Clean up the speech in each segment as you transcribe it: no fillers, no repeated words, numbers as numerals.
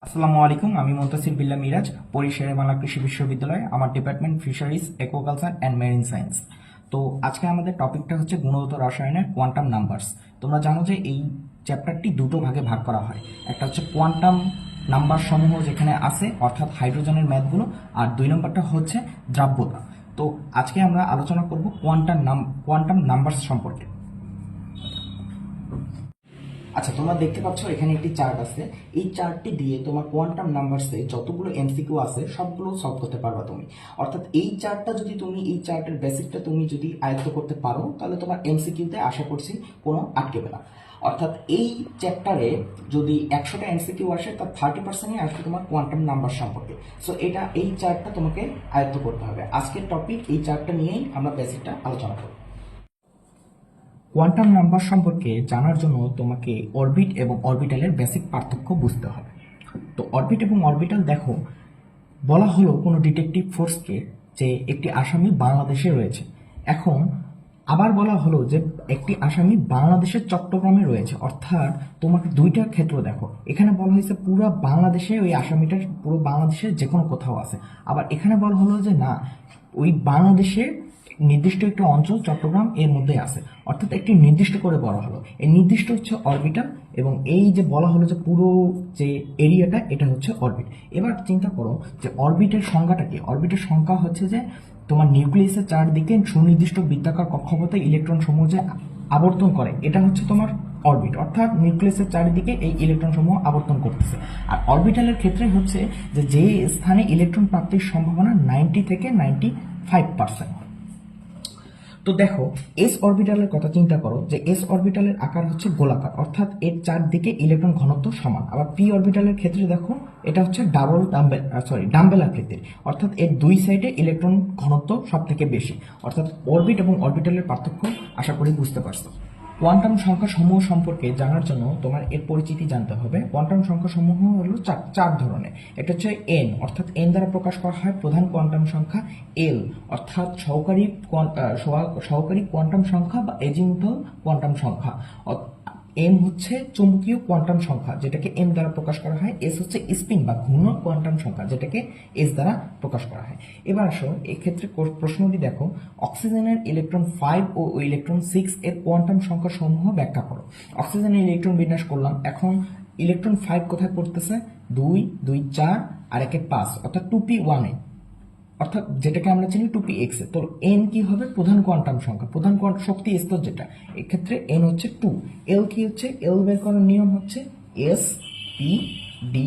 আসসালামু আলাইকুম, আমি মুনতাসির বিল্লাহ মিরাজ, পড়ি শেরে বাংলা কৃষি বিশ্ববিদ্যালয়। আমার department fisheries, aquaculture and marine science. তো আজকে আমাদের টপিকটা হচ্ছে গুণগত রসায়নের কোয়ান্টাম নাম্বারস। তোমরা জানো যে এই চ্যাপ্টারটি দুটো ভাগে ভাগ করা হয়। একটা হচ্ছে কোয়ান্টাম নাম্বার সমূহ যেখানে আছে, অর্থাৎ হাইড্রোজেনের ম্যাথগুলো, আর 2 নম্বরটা হচ্ছে দ্রাব্যতা। তো আজকে আমরা আলোচনা করব কোয়ান্টাম নাম্বারস সম্পর্কে। আচ্ছা, তোমরা দেখতে পাচ্ছ এখানে একটি চার্ট আছে। এই চার্টটি দিয়ে তোমার কোয়ান্টাম নাম্বারসে যতগুলো এমসিকিউ আছে সবগুলো সলভ করতে পারবা তুমি। অর্থাৎ এই চার্টের বেসিকটা তুমি যদি আয়ত্ত করতে পারো, তাহলে তোমার এমসিকিউতে আশা করছি কোনো আটকেবে না। অর্থাৎ এই চ্যাপ্টারে যদি 100টা এমসিকিউ আসে, তার 30%ই আসবে তোমার কোয়ান্টাম নাম্বার সম্পর্কে। সো এই চার্টটা তোমাকে আয়ত্ত করতে হবে। আজকের টপিক এই চার্টটা নিয়েই আমরা বেসিকটা আলোচনা করব। কোয়ান্টাম নাম্বার সম্পর্কে জানার জন্য তোমাকে অরবিট এবং অরবিটালের বেসিক পার্থক্য বুঝতে হবে। তো অরবিট এবং অরবিটাল দেখো, বলা হলো কোনো ডিটেকটিভ ফোর্সকে যে একটি আসামি বাংলাদেশে রয়েছে। এখন আবার বলা হলো যে একটি আসামি বাংলাদেশের চট্টগ্রামে রয়েছে। অর্থাৎ তোমাকে দুইটা ক্ষেত্র দেখো, এখানে বলা হয়েছে পুরো বাংলাদেশে ওই আসামিটার পুরো বাংলাদেশের যে কোনো কোথাও আছে। আবার এখানে বলা হলো যে না, ওই বাংলাদেশে নির্দিষ্ট একটা অঞ্চল চট্টগ্রাম এর মধ্যে আছে। অর্থাৎ একটি নির্দিষ্ট করে বলা হলো, এই নির্দিষ্ট হচ্ছে অরবিটাল, এবং এই যে বলা হলো যে পুরো যে এরিয়াটা, এটা হচ্ছে অরবিট। এবার চিন্তা করো যে অরবিটের সংজ্ঞাটা কি। অরবিটের সংখ্যা হচ্ছে যে তোমার নিউক্লিয়াসের চারদিকে সুনির্দিষ্ট বৃত্তাকার কক্ষপথে ইলেকট্রন সমূহ যে আবর্তন করে, এটা হচ্ছে তোমার অরবিট। অর্থাৎ নিউক্লিয়াসের চারিদিকে এই ইলেকট্রন সমূহ আবর্তন করতেছে। আর অরবিটালের ক্ষেত্রে হচ্ছে যে স্থানে ইলেকট্রন প্রাপ্তির সম্ভাবনা 90 থেকে 95%। তো দেখো, এস অরবিটালের কথা চিন্তা করো যে এস অরবিটালের আকার হচ্ছে গোলাকার, অর্থাৎ এর চারদিকে ইলেকট্রন ঘনত্ব সমান। আবার পি অরবিটালের ক্ষেত্রে দেখো, এটা হচ্ছে ডাম্বেল আকৃতির, অর্থাৎ এর দুই সাইডে ইলেকট্রন ঘনত্ব সব থেকে বেশি। অর্থাৎ অরবিট এবং অরবিটালের পার্থক্য আশা করি বুঝতে পারছো। কোয়ান্টাম সংখ্যা সমূহ সম্পর্কে জানার জন্য তোমার এর পরিচিতি জানতে হবে। কোয়ান্টাম সংখ্যা সমূহ হলো চার ধরনের। একটা হচ্ছে এন, অর্থাৎ এন দ্বারা প্রকাশ করা হয় প্রধান কোয়ান্টাম সংখ্যা। এল অর্থাৎ সহকারী কোয়ান্টাম সংখ্যা বা এজিমুথাল কোয়ান্টাম সংখ্যা। এম হচ্ছে চৌম্বকীয় কোয়ান্টাম সংখ্যা, যেটাকে এম দ্বারা প্রকাশ করা হয়। এস হচ্ছে স্পিন বা ঘূর্ণন কোয়ান্টাম সংখ্যা, যেটাকে এস দ্বারা প্রকাশ করা হয়। এবার আসো, এক্ষেত্রে প্রশ্নটি দেখো, অক্সিজেনের ইলেকট্রন 5 ও ইলেকট্রন 6 এর কোয়ান্টাম সংখ্যা সমূহ ব্যাখ্যা করো। অক্সিজেনের ইলেকট্রন বিন্যাস করলাম। এখন ইলেকট্রন 5 কোথায় পড়তেছে? 2, 2, 4 আর 1, 5, অর্থাৎ 2p1 এ, অর্থাৎ যেটাকে আমরা চিনি 2px এ। তো এন কি হবে? প্রধান কোয়ান্টাম সংখ্যা, প্রধান শক্তি স্তর যেটা, এক্ষেত্রে এন হচ্ছে 2। এল কি হচ্ছে? এল বের করার নিয়ম হচ্ছে এস পি ডি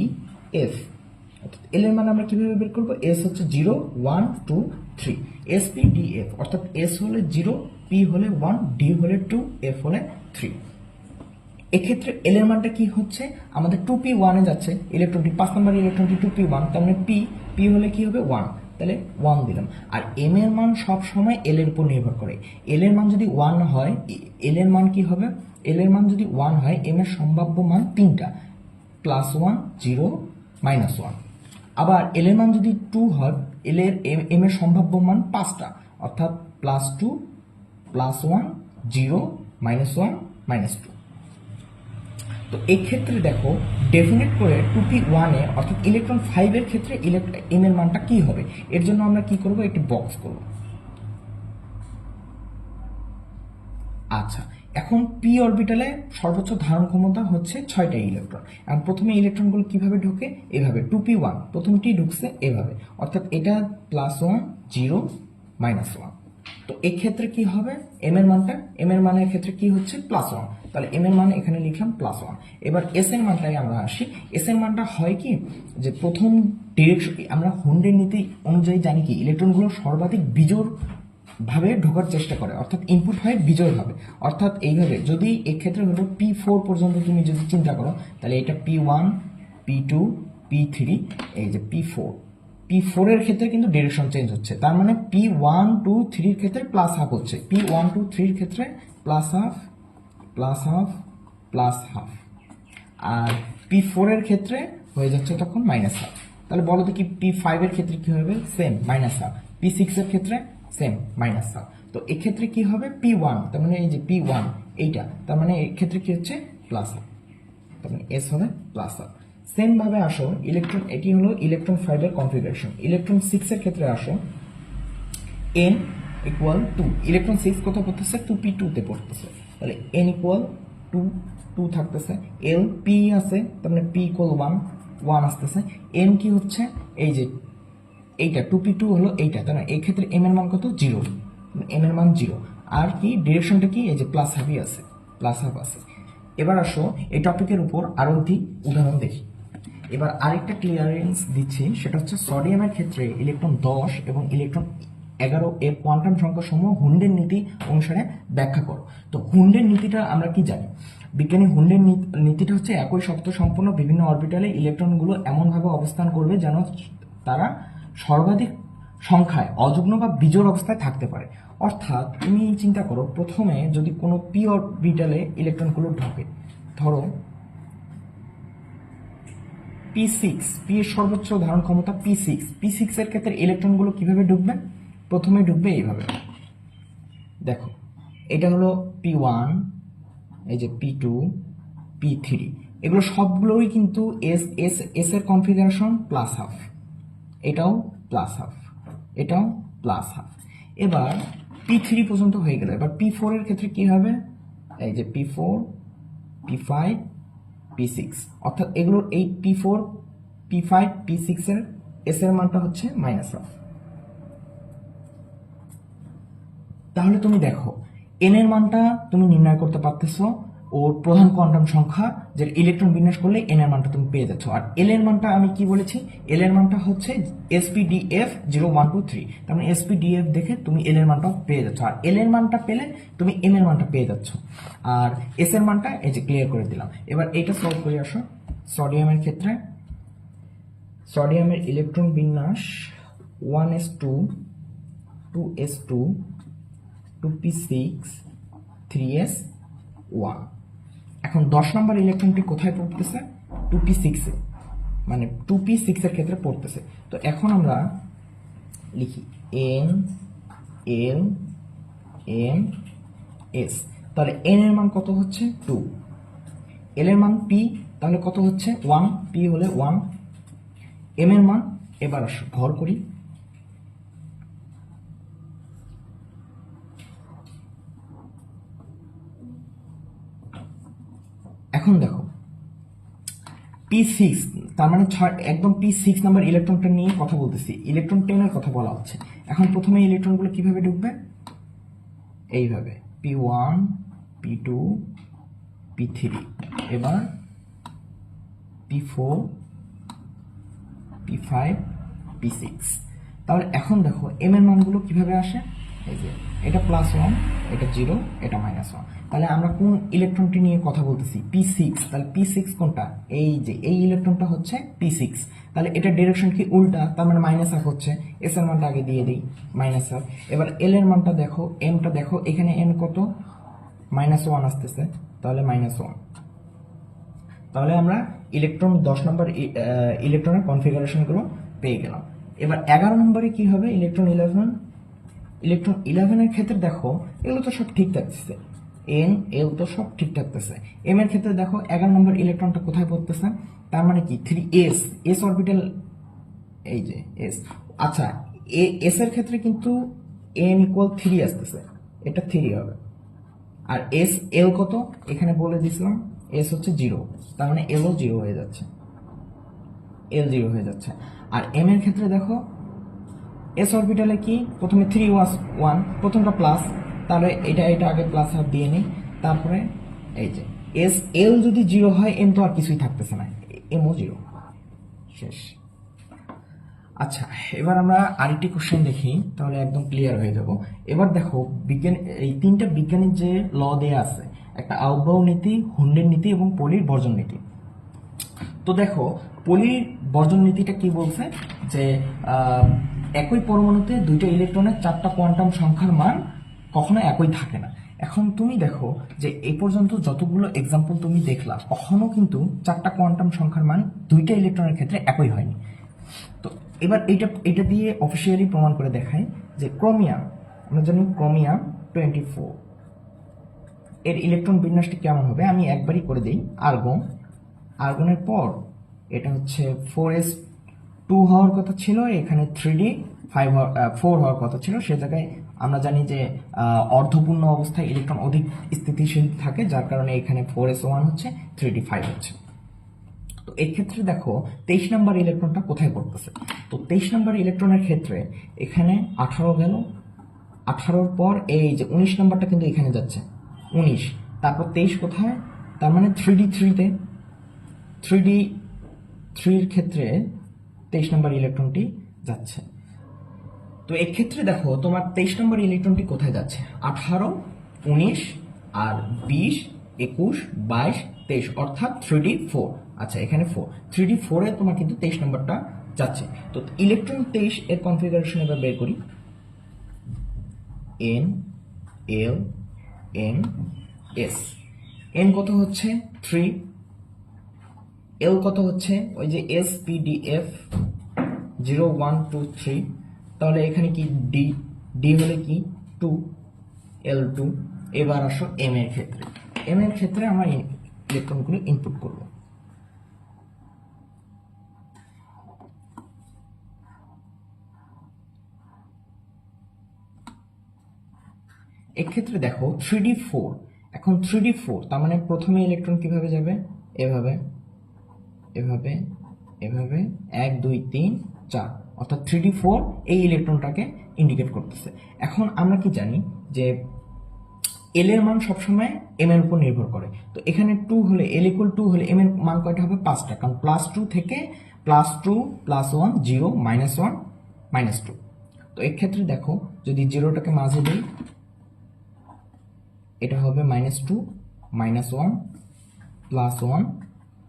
এফ। অর্থাৎ এল এর মানে আমরা কিভাবে বের করবো? এস হচ্ছে 0, 1, 2, 3, এস পি ডি এফ। অর্থাৎ এস হলে 0, পি হলে 1, ডি হলে 2, এফ হলে 3। এক্ষেত্রে এল এর মানটা কি হচ্ছে? আমাদের 2p1 এ যাচ্ছে ইলেকট্রনটি, 5 নম্বর ইলেকট্রনটি 2p1, তার মানে পি হলে কি হবে? 1, তাহলে 1 দিলাম। আর এম এর মান সব সময় এল এর উপর নির্ভর করে। এল এর মান যদি 1 হয়, এল এর মান কি হবে? এল এর মান যদি 1 হয়, এম এর সম্ভাব্য মান 3টা, +1, 0, -1। আবার এল এর মান যদি 2 হয়, এম এর সম্ভাব্য মান 5টা, অর্থাৎ +2, +1, 0, -1, -2। তো এই ক্ষেত্রে দেখো, ডেফিনেট করে 2p1 এ, অর্থাৎ ইলেকট্রন 5 এর ক্ষেত্রে এম এর মানটা কি হবে? এর জন্য আমরা কি করব? একটি বক্স করব। আচ্ছা, এখন পি অরবিটালে সর্বোচ্চ ধারণ ক্ষমতা হচ্ছে 6টা ইলেকট্রন। এখন প্রথমে ইলেকট্রনগুলো কিভাবে ঢোকে? এভাবে 2p1 প্রথমটি ঢুকছে এভাবে, অর্থাৎ এটা +1, 0, -1। তো এই ক্ষেত্রে কি হবে? এম এর মানের ক্ষেত্রে কি হচ্ছে? +1। তাহলে এম এর মান এখানে লিখলাম +1। এবার এস এর মানটাই আমরা আসি। এস এর মানটা হয় কি, যে প্রথম ডিরেকশন, আমরা হুন্ডের নীতি অনুযায়ী জানি কি, ইলেকট্রনগুলো সর্বাধিক বিজোড় ভাবে ঢোকার চেষ্টা করে, অর্থাৎ ইনপুট হয় বিজয় ভাবে। অর্থাৎ এইভাবে যদি এক্ষেত্রে হলো p4 পর্যন্ত তুমি যদি চিন্তা করো, তাহলে এটা p1, p2, p3, এই যে p4 এর ক্ষেত্রে কিন্তু ডিরেকশন চেঞ্জ হচ্ছে। তার মানে p1, 2, 3 এর ক্ষেত্রে +1/2 হচ্ছে, p1, 2, 3 এর ক্ষেত্রে +1/2, +1/2, আর p4 এর ক্ষেত্রে হয়ে যাচ্ছে তখন -1/2। তাহলে বলো তো কি p5 এর ক্ষেত্রে কি হবে? সেম, -1/2। p6 এর ক্ষেত্রে সেম, -1/2। তো এক্ষেত্রে কি হবে? p1, তার মানে এই যে p1 এইটা, তার মানে এক্ষেত্রে কি হচ্ছে? +1, তার মানে এস হবে +1। সেম ভাবে আসো ইলেকট্রন, এটি হলো ইলেকট্রন 5 এর কনফিগারেশন। ইলেকট্রন 6 এর ক্ষেত্রে আসো, n ইকুয়াল 2, ইলেকট্রন 6 কোথায় পড়তেছে, 2p2 তে পড়তেছে, তাহলে n ইকুয়াল 2, 2 থাকতেছে, l p আছে, তার মানে p ইকুয়াল 1, 1 আসতেছে, m কি হচ্ছে, এই যে এইটা 2p2 হলো এইটা, তাই না, এই ক্ষেত্রে m এর মান কত, 0, m এর মান 0, আর কি ডিরেকশনটা কি, এই যে প্লাস হাফই আছে, প্লাস হাফ আছে। এবার আসো এই টপিকের উপর আরো একটি উদাহরণ দেখি। এবার আরেকটা ক্লিয়ারেন্স দিচ্ছি, সেটা হচ্ছে সোডিয়ামের ক্ষেত্রে ইলেকট্রন 10 এবং ইলেকট্রন 11 এর কোয়ান্টাম সংখ্যা সমূহ হুন্ডের নীতি অনুসারে ব্যাখ্যা করো। তো হুন্ডের নীতিটা আমরা কি জানি, বিজ্ঞানী হুন্ডের নীতিটা হচ্ছে একই শর্ত সম্পন্ন বিভিন্ন অরবিটালে ইলেকট্রনগুলো এমনভাবে অবস্থান করবে যেন তারা সর্বাধিক সংখ্যায় অযুগ্ম বা বিজোড় অবস্থায় থাকতে পারে। অর্থাৎ তুমি চিন্তা করো, প্রথমে যদি কোনো পি অরবিটালে ইলেকট্রনগুলো ঢোকে, ধরো P6, পি এর সর্বোচ্চ ধারণ ক্ষমতা P6 এর ক্ষেত্রে ইলেকট্রনগুলো কিভাবে ঢুকবে, প্রথমে ঢুকবে এইভাবে, দেখো এটা হলো P1, এই যে P2, P3, এগুলো সবগুলোই কিন্তু এস এর কনফিগারেশন প্লাস হাফ, এটাও প্লাস হাফ, এটাও প্লাস হাফ। এবার P3 পর্যন্ত হয়ে গেল, এবার P4 এর ক্ষেত্রে কি হবে, এই যে P4, P5, P6, অর্থাৎ এগুলোর এই P4, P5, P6 এর এস এর মানটা হচ্ছে মাইনাস হাফ। তাহলে তুমি দেখো এন এর মানটা তুমি নির্ণয় করতে পারতেছো, ওর প্রধান কোয়ান্টাম সংখ্যা, যে ইলেকট্রন বিন্যাস করলে এন এর মানটা তুমি পেয়ে যাচ্ছ। আর এল এর মানটা আমি কি বলেছি, এল এর মানটা হচ্ছে SPDF 0123, তার মানে SPDF দেখে তুমি এল এর মানটা পেয়ে যাচ্ছ, আর এল এর মানটা পেলে তুমি এম এর মানটা পেয়ে যাচ্ছ, আর এস এর মানটা এই যে ক্লিয়ার করে দিলাম। এবার এইটা সলভ করে আসো। সোডিয়ামের ক্ষেত্রে সোডিয়ামের ইলেকট্রন বিন্যাস 1s2, 2s2, 2p6, 3s1। এখন 10 নম্বর ইলেকট্রনটি কোথায় পড়তেছে, 2p6 এ, মানে 2p6 এর ক্ষেত্রে পড়তেছে। তো এখন আমরা লিখি n, l, m, s, তাহলে n এর মান কত হচ্ছে 2, l এর মান p, তাহলে কত হচ্ছে 1, p হলে 1, m এর মান, এবার আসো ঘর করি, এখন দেখো P6, তার মানে একদম P6 নাম্বার ইলেকট্রনটা নিয়ে কথা বলতেছি, ইলেকট্রন 10 এর কথা বলা হচ্ছে। এখন প্রথমে ইলেকট্রনগুলো কিভাবে ঢুকবে, এইভাবে P1, P2, P3, এবার P4, P5, P6। তাহলে এখন দেখো এম এর মানগুলো কিভাবে আসে, এই যে এটা +1, এটা 0, এটা -1, তাহলে আমরা কোন ইলেকট্রনটি নিয়ে কথা বলতেছি, P6, তাহলে P6 কোনটা, এই যে এই ইলেকট্রনটা হচ্ছে P6, তাহলে এটা ডিরেকশন কি উল্টা, তার মানে -1 হচ্ছে, এস এর মানটা আগে দিয়ে দিই -1। এবার এল এর মানটা দেখো, এমটা দেখো, এখানে এম কত, -1 আসতেছে, তাহলে -1। তাহলে আমরা ইলেকট্রন 10 নম্বর ইলেকট্রনের কনফিগারেশনগুলো পেয়ে গেলাম। এবার 11 নম্বরে কি হবে, ইলেকট্রন 11, ইলেকট্রন 11 এর ক্ষেত্রে দেখো এগুলো তো সব ঠিক থাকতেছে, এন এল তো সব ঠিক থাকতেছে। এম এর ক্ষেত্রে দেখো 11 নম্বর ইলেকট্রনটা কোথায় পড়তেছে, তার মানে কি 3s, এস অরবিটাল, এই যে এস। আচ্ছা এস এর ক্ষেত্রে কিন্তু এন ইকুয়াল 3 আসতেছে, এটা 3 হবে, আর এস এল কত এখানে বলে দিছিলাম, এস হচ্ছে 0, তার মানে এলও 0 হয়ে যাচ্ছে, এল 0 হয়ে যাচ্ছে। আর এম এর ক্ষেত্রে দেখো এস অরবিটালে কি, প্রথমে 3 ওয়াস 1, প্রথমটা প্লাস, তাহলে এটা আগে প্লাস হাফ দিয়ে নিই, তারপরে এই যে এস এল যদি 0 হয়, এম তো আর কিছুই থাকতেছে না, এমও 0, শেষ। আচ্ছা এবার আমরা আরেকটি কোশ্চেন দেখি, তাহলে একদম ক্লিয়ার হয়ে যাব। এবার দেখো বিজ্ঞান, এই তিনটা বিজ্ঞানের যে ল দেয়া আছে, একটা আউটবাউ নীতি, হুন্ডের নীতি এবং পলির বর্জন নীতি। তো দেখো পলির বর্জন নীতিটা কি বলছে, যে একই পরমাণুতে দুইটা ইলেকট্রনের 4টা কোয়ান্টাম সংখ্যার মান কখনো একই থাকে না। এখন তুমি দেখো যে এই পর্যন্ত যতগুলো এক্সাম্পল তুমি দেখলা, কখনো কিন্তু 4টা কোয়ান্টাম সংখ্যার মান দুইটা ইলেকট্রনের ক্ষেত্রে একই হয়নি। তো এবার এটা দিয়ে অফিসিয়ালি প্রমাণ করে দেখায় যে ক্রোমিয়াম, আমরা জানি ক্রোমিয়াম 24, এর ইলেকট্রন বিন্যাসটি কেমন হবে, আমি একবারই করে দিই। আর্গন, আর্গনের পর এটা হচ্ছে 4s2 হওয়ার কথা ছিল, এখানে 3d4 হওয়ার কথা ছিল। সে জায়গায় আমরা জানি যে অর্ধপূর্ণ অবস্থায় ইলেকট্রন অধিক স্থিতিশীল থাকে, যার কারণে এখানে 4s1 হচ্ছে, 3d5 হচ্ছে। তো এই ক্ষেত্রে দেখো 23 নম্বর ইলেকট্রনটা কোথায় পড়তেছে। তো 23 নম্বর ইলেকট্রনের ক্ষেত্রে এখানে 18 গেল, 18-র পর এই যে 19 নম্বরটা কিন্তু এখানে যাচ্ছে, 19, তারপর 23 কোথায়, তার মানে 3d3-তে, 3d3-র ক্ষেত্রে 23 নম্বর ইলেকট্রনটি যাচ্ছে। তো এই ক্ষেত্রে দেখো তোমার 23 নম্বর ইলেকট্রনটি কোথায় যাচ্ছে, 18, 19 আর 20, 21, 22, 23, অর্থাৎ 3d4। আচ্ছা, এখানে 3d4-এ তোমার কিন্তু 23 নম্বরটা যাচ্ছে। তো ইলেকট্রন 23 এর কনফিগারেশন এবার বের করি। n l m s। n কত হচ্ছে 3, l কত হচ্ছে ওই যে s p d f 0 1 2 3, তাহলে এখানে কি d হলে কি 2, l2। এবার আসো m এর ক্ষেত্রে, m এর ক্ষেত্রে আমরা ইলেকট্রনগুলো ইনপুট করব। এক্ষেত্রে দেখো 3d4, এখন 3d4 তার মানে প্রথমে ইলেকট্রন কিভাবে যাবে, এভাবে এভাবে এভাবে 1 2 3 4, অর্থাৎ 3d4 এই ইলেকট্রনটাকে ইন্ডিকেট করতেছে। এখন আমরা কি জানি যে এল এর মান সবসময় এম এর উপর নির্ভর করে। তো এখানে 2 হলে, এল ইকুয়াল 2 হলে এম এর মান কয়টা হবে, 5টা, কারণ +2 থেকে +2 +1 0 -1 -2। তো এই ক্ষেত্রে দেখো যদি 0টাকে মাঝে দিই, এটা হবে -2 -1 +1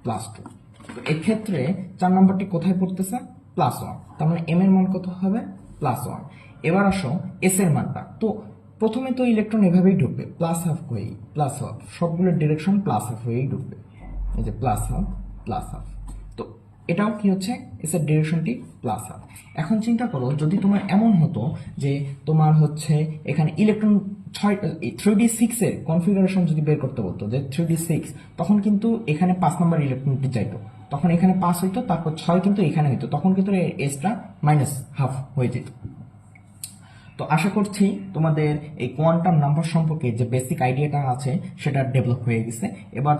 +2। তো এক্ষেত্রে 4 নম্বরটি কোথায় পড়তেছে, +1, তার মানে এম এর মান কত হবে, +1। এবার আসো এস এর মানটা। তো প্রথমে তো ইলেকট্রন এভাবেই ঢুকবে, +12 হয়েই, +12 সবগুলোর ডিরেকশন +12 হয়েই ঢুকবে, এই যে +12 তো এটাও কি হচ্ছে, এস এর ডিরেকশনটি +12। এখন চিন্তা করো যদি তোমার এমন হতো যে তোমার হচ্ছে এখানে ইলেকট্রন 3d6 এর কনফিগারেশন যদি বের করতে বলতো, যে 3d6, তখন কিন্তু এখানে 5 নম্বর ইলেকট্রনটি যাইতো, তখন এখানে 5 হইতো, তারপর 6 কিন্তু এখানে হইতো, তখন কিন্তু এসটা -12 হয়ে যেত। তো আশা করছি তোমাদের এই কোয়ান্টাম নাম্বার সম্পর্কে যে বেসিক আইডিয়াটা আছে সেটা ডেভেলপ হয়ে গেছে। এবার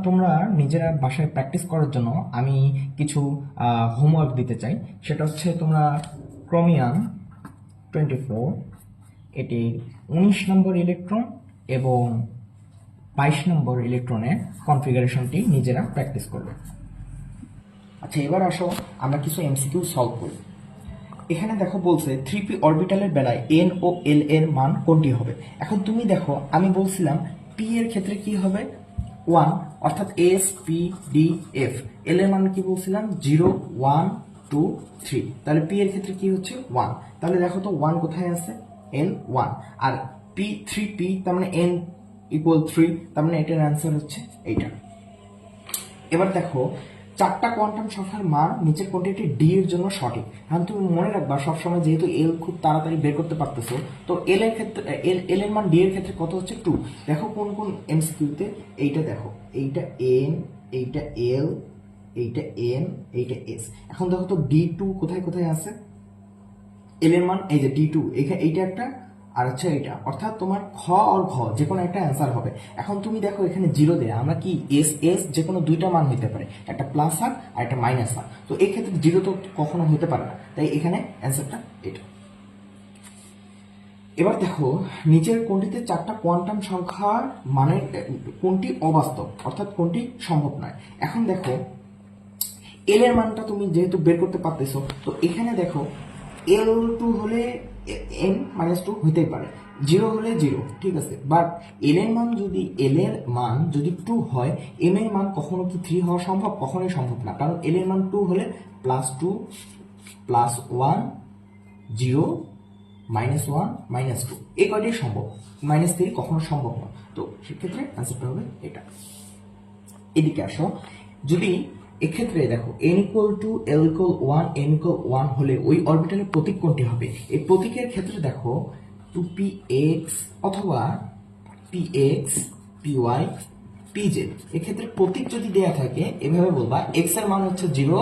তোমরা নিজেরা বাসায় প্র্যাকটিস করার জন্য আমি কিছু হোমওয়ার্ক দিতে চাই। সেটা হচ্ছে তোমরা ক্রোমিয়াম 24, এটি 19 নম্বর ইলেকট্রন এবং 22 নম্বর ইলেকট্রনের কনফিগারেশনটি নিজেরা প্র্যাকটিস করবে। আচ্ছা, এবার আসো আমরা কিছু এমসিকিউ সলভ করি। এখানে দেখো বলছে 3p অরবিটালের বেলায় n ও l এর মান কোনটি হবে। এখন তুমি দেখো আমি বলছিলাম p এর ক্ষেত্রে কি হবে 1, অর্থাৎ s p d f। l এর মান কি বলছিলাম 0 1 2 3, তাহলে p এর ক্ষেত্রে কি হচ্ছে 1। তাহলে দেখো তো 1 কোথায় আছে, n 1, আর p 3p, তার মানে n ইকুয়াল 3, তার মানে এটার অ্যান্সার হচ্ছে এইটা। এবার দেখো 4টা কোয়ান্টাম সংখ্যার মান নিচের কোনটি ডি এর জন্য সঠিক। এখন তুমি মনে রাখবা সবসময় যেহেতু এল খুব তাড়াতাড়ি বের করতে পারতেছো, তো এল এর ক্ষেত্রে এল এর মান ডি এর ক্ষেত্রে কত হচ্ছে 2। দেখো কোন কোন এমসিকিউতে, এইটা দেখো, এইটা এন, এইটা এল, এইটা এন, এইটা এস। এখন দেখো তো D2 কোথায় কোথায় আছে, এল এর মান এই যে D2, এইটা একটা, আর হচ্ছে এটা, অর্থাৎ তোমার খ আর ঘ যে কোনো একটা অ্যান্সার হবে। এখন তুমি দেখো এখানে 0 দেয়া, আমরা কি এস এস যে কোনো দুইটা মান হইতে পারে, একটা প্লাস আর একটা মাইনাস আর, তো এই ক্ষেত্রে 0 তো কখনো হতে পারে না, তাই এখানে অ্যান্সারটা এটা। এবার দেখো নিচের কোনটিতে 4টা কোয়ান্টাম সংখ্যার মানে কোনটি অবাস্তব, অর্থাৎ কোনটি সম্ভব নয়। এখন দেখো এল এর মানটা তুমি যেহেতু বের করতে পারতেছো, তো এখানে দেখো L2 হলে n -2 হইতেই পারে, 0 হলে 0, ঠিক আছে, বাট এল এর মান যদি 2 হয়, m এর মান কখনো কি 3 হওয়া সম্ভব, কখনোই সম্ভব না, কারণ এল এর মান 2 হলে +2 +1 0 -1 -2 এই কয়টাই সম্ভব, -3 কখনো সম্ভব না। তো সেক্ষেত্রে অ্যান্সারটা হবে এটা। এদিকে আসো, যদি এক্ষেত্রে দেখো n = l = 1 m = 1 হলে ওই অরবিটালের প্রতীক কোনটি হবে। এই প্রতীকের ক্ষেত্রে দেখো 2px অথবা px py পিজেড। এক্ষেত্রে প্রতীক যদি দেয়া থাকে এভাবে বলবা এক্স এর মান হচ্ছে 0,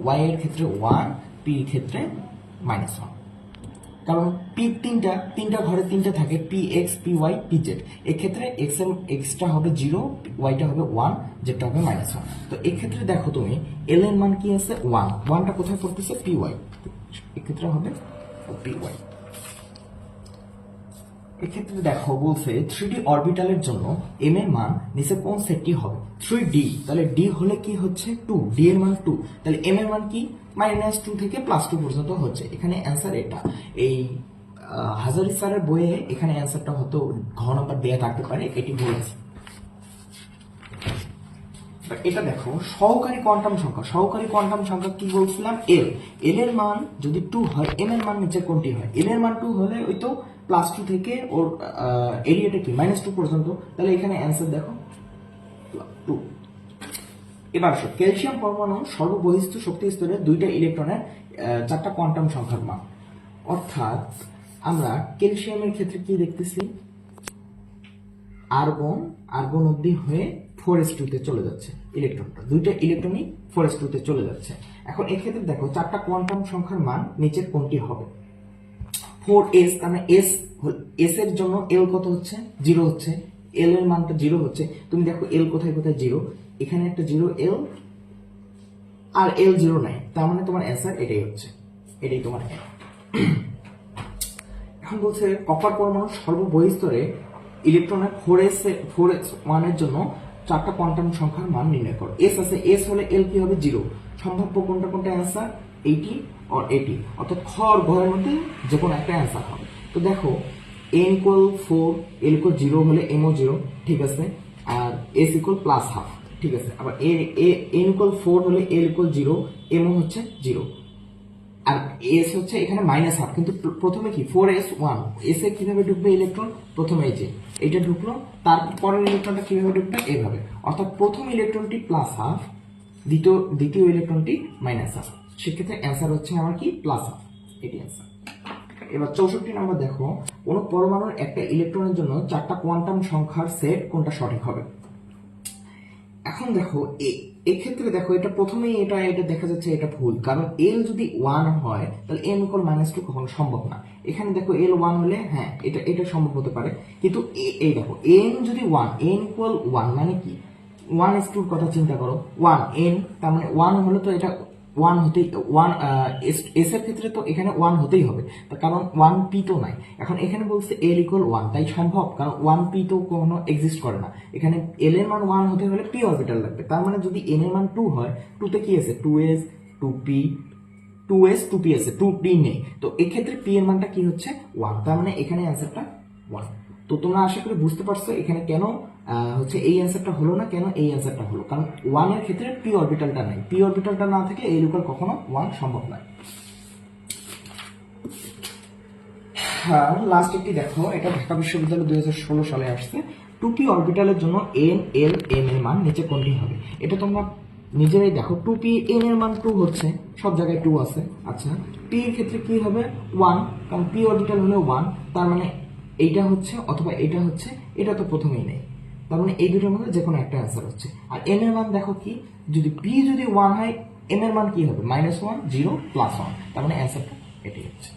ওয়াই এর ক্ষেত্রে 1, পি এর ক্ষেত্রে -1। কারণ পি তিনটা ঘরে তিনটা থাকে, P X, P Y, P Z. এক্ষেত্রে এক্সটা হবে 0, ওয়াইটা হবে 1, জেডটা হবে -1। তো এক্ষেত্রে দেখো তুমি এল এর মান কি আছে 1, 1টা কোথায় পড়তেছে পি ওয়াই, এক্ষেত্রে হবে পি ওয়াই। এক্ষেত্রে দেখো বলছে 3D অরবিটালের জন্য এম এর মান নিচে কোন সেটটি হবে? 3D, তাহলে ডি হলে কি হচ্ছে 2, ডি এর মান 2, তাহলে এম এর মান কি -2 থেকে +2 পর্যন্ত হচ্ছে। এখানে অ্যান্সার এটা। এই হাজারি স্যারের বইয়ে এখানে অ্যান্সারটা হয়তো ঘ নাম্বার দেয়া থাকতে পারে, এটি বলেছে। এটা দেখো সহকারী কোয়ান্টাম সংখ্যা। সহকারী কোয়ান্টাম সংখ্যা কি বলছিলাম? এল। এল এর মান যদি 2 হয়, এম এর মান নিচে কোনটি হয়? এল এর মান 2 হলে ওই তো +2 থেকে ওর এরিয়াটা কি -2 পর্যন্ত, তাহলে এখানে অ্যান্সার দেখো 2। এবার আসো ক্যালসিয়াম পরমাণু সর্ববহিস্থ শক্তি স্তরে 2টা ইলেকট্রনের 4টা কোয়ান্টাম সংখ্যার মান। অর্থাৎ আমরা ক্যালসিয়ামের ক্ষেত্রে কি দেখতেছি? আর্গন অবধি হয়ে 4s2 তে চলে যাচ্ছে ইলেকট্রনটা, 2টা ইলেকট্রনই 4s2 তে চলে যাচ্ছে। এখন এক্ষেত্রে দেখো 4টা কোয়ান্টাম সংখ্যার মান নিচের কোনটি হবে? 4s, তার মানে এস এর জন্য এল কত হচ্ছে? 0 হচ্ছে। এল এর মানটা 0 হচ্ছে। তুমি দেখো এল কোথায় কোথায় 0, এখানে একটা 0 এল, আর এল 0 নাই, তার মানে তোমার অ্যান্সার এটাই হচ্ছে, এটাই তোমার। এখন বলছে কপার পরমাণু সর্ববহিস্তরে ইলেকট্রনের 4s1 এর জন্য 4টা কোয়ান্টাম সংখ্যার মান নির্ণয় করো। এস আছে, এস হলে এল কি হবে? 0। সম্ভাব্য কোনটা কোনটা অ্যান্সার? এইটি আর এটি, অর্থাৎ খ আর ঘ এর মধ্যে যে কোনো একটা অ্যান্সার হবে। তো দেখো n = 4, l = 0 হলে m ও 0, ঠিক আছে, আর s = +½ ঠিক আছে। আবার n = 4 হলে l = 0, m ও হচ্ছে 0, আর এস হচ্ছে এখানে -½ কিন্তু প্রথমে কি 4s1, এস এ কিভাবে ঢুকবে ইলেকট্রন? প্রথমে এই যে এটা ঢুকলো, তারপরের ইলেকট্রনটা কিভাবে ঢুকবে? এইভাবে। অর্থাৎ প্রথম ইলেকট্রনটি +½ দ্বিতীয় ইলেকট্রনটি -½ সেক্ষেত্রে অ্যান্সার হচ্ছে আমার কি +½ এটি অ্যান্সার। এবার 64 নম্বর দেখো কোন পরমাণুর একটা ইলেকট্রনের জন্য 4টা কোয়ান্টাম সংখ্যার সেট কোনটা সঠিক হবে? এখন দেখো এক্ষেত্রে দেখো এটা প্রথমেই এটা দেখা যাচ্ছে এটা ভুল, কারণ এল যদি 1 হয় তাহলে m = -2 কখনো সম্ভব না। এখানে দেখো এল 1 হলে হ্যাঁ এটা সম্ভব হতে পারে, কিন্তু এই দেখো n যদি 1, n = 1 মানে কি 1s2 এর কথা চিন্তা করো, 1 n তার মানে 1 হলে তো এটা 1 হতেই 1 এস এর ক্ষেত্রে তো এখানে 1 হতেই হবে, কারণ 1p তো নাই। এখন এখানে বলছে l = 1, তাই সম্ভব, কারণ 1p তো কোনো এক্সিস্ট করে না। এখানে l এর মান 1 হতে হলে p অরবিটাল লাগবে, তার মানে যদি n এর মান 2 হয়, 2 তে কি আছে? 2s 2p 2s 2p আছে, 2p নেই, তো এক্ষেত্রে p এর মানটা কি হচ্ছে? 1, তার মানে এখানে অ্যান্সারটা 1। তো তোমরা আশা করি বুঝতে পারছো এখানে কেন হচ্ছে এই অ্যান্সারটা হলো না, কেন এই অ্যান্সারটা হলো, কারণ 1 এর ক্ষেত্রে p অরবিটালটা নাই, p অরবিটালটা না থেকে এই লোকাল কখনো 1 সম্ভব নয়। হ্যাঁ, লাস্ট একটি দেখো, এটা ঢাকা বিশ্ববিদ্যালয় 2016 সালে আসছে। 2p অরবিটালের জন্য n, l, m এর মান নিচে কোনটি হবে? এটা তোমরা নিজেরাই দেখো, 2p n এর মান 2 হচ্ছে, সব জায়গায় 2 আছে। আচ্ছা, p এর ক্ষেত্রে কি হবে? 1, কারণ p অরবিটাল হলো 1, তার মানে এইটা হচ্ছে অথবা এটা হচ্ছে, এটা তো প্রথমেই নেই, তার মানে এই দুটোর মধ্যে যে কোনো একটা অ্যান্সার হচ্ছে। আর m এর মান দেখো কি, যদি p যদি 1 হয়, m এর মান কি হবে? -1, 0, +1, তার মানে অ্যান্সারটা এটাই হচ্ছে।